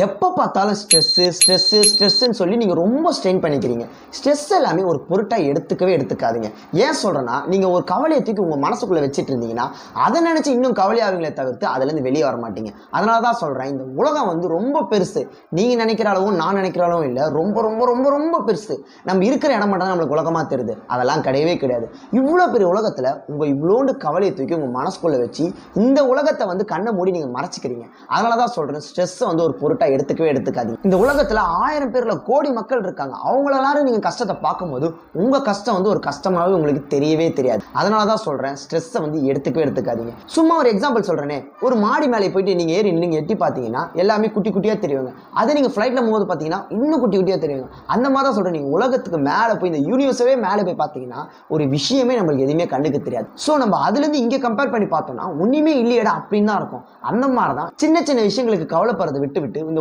எப்போ பார்த்தாலும் ஸ்ட்ரெஸ்ஸுன்னு சொல்லி நீங்கள் ரொம்ப ஸ்ட்ரெயின் பண்ணிக்கிறீங்க. ஸ்ட்ரெஸ் எல்லாமே ஒரு பொருட்டாக எடுத்துக்காதீங்க. ஏன் சொல்கிறேன்னா, நீங்கள் ஒரு கவலையை தூக்கி உங்கள் மனசுக்குள்ளே வச்சுட்டு இருந்தீங்கன்னா அதை நினச்சி இன்னும் கவலையாவீங்களே தவிர்த்து அதுலேருந்து வெளியே வர மாட்டீங்க. அதனால தான் சொல்கிறேன், இந்த உலகம் வந்து ரொம்ப பெருசு. நீங்கள் நினைக்கிற அளவும் நான் நினைக்கிற அளவும் இல்லை, ரொம்ப ரொம்ப ரொம்ப ரொம்ப பெருசு. நம்ம இருக்கிற இடம் மட்டும் தான் நம்மளுக்கு உலகமாக தெரியுது. அதெல்லாம் கிடையவே கிடையாது. இவ்வளோ பெரிய உலகத்தில் உங்கள் இவ்வளோண்டு கவலையை தூக்கி உங்கள் மனசுக்குள்ளே வச்சு இந்த உலகத்தை வந்து கண்ணை மூடி நீங்கள் மறைச்சிக்கிறீங்க. அதனால தான் சொல்கிறேன், ஸ்ட்ரெஸ்ஸை வந்து ஒரு பொருட்டாக எடுத்துக்காதீங்க. இந்த உலகத்துல 1000 பேர்ல கோடி மக்கள் இருக்காங்க. அவங்க எல்லாரும் நீங்க கஷ்டத்தை பார்க்கும்போது உங்க கஷ்டம் வந்து ஒரு கஷ்டமாவே உங்களுக்கு தெரியவே தெரியாது. அதனாலதான் சொல்றேன், ஸ்ட்ரெஸ்ஸை வந்து எடுத்துக்காதீங்க. சும்மா ஒரு எக்ஸாம்பிள் சொல்றேனே, ஒரு மாடி மேலே போயிட்டு நீங்க ஏறி நீங்க எட்டி பார்த்தீங்கன்னா எல்லாமே குட்டி குட்டியா தெரியுங்க. அதே நீங்க ஃபிளைட்ல போகும்போது பார்த்தீங்கன்னா இன்னும் குட்டி குட்டியா தெரியுங்க. அந்த மாதிரி தான் சொல்றேன், நீங்க உலகத்துக்கு மேலே போய் இந்த யூனிவர்ஸவே மேலே போய் பார்த்தீங்கன்னா ஒரு விஷயமே நம்மளுக்கு எதுவுமே கண்ணுக்கு தெரியாது. ஸோ நம்ம அதுல இருந்து இங்கே கம்பேர் பண்ணி பார்த்தோம்னா ஒண்ணுமே இல்லையடா அப்படின்னு தான் இருக்கும். அந்த மாதிரி தான் சின்ன சின்ன விஷயங்களுக்கு கவலைப்படுறதை விட்டு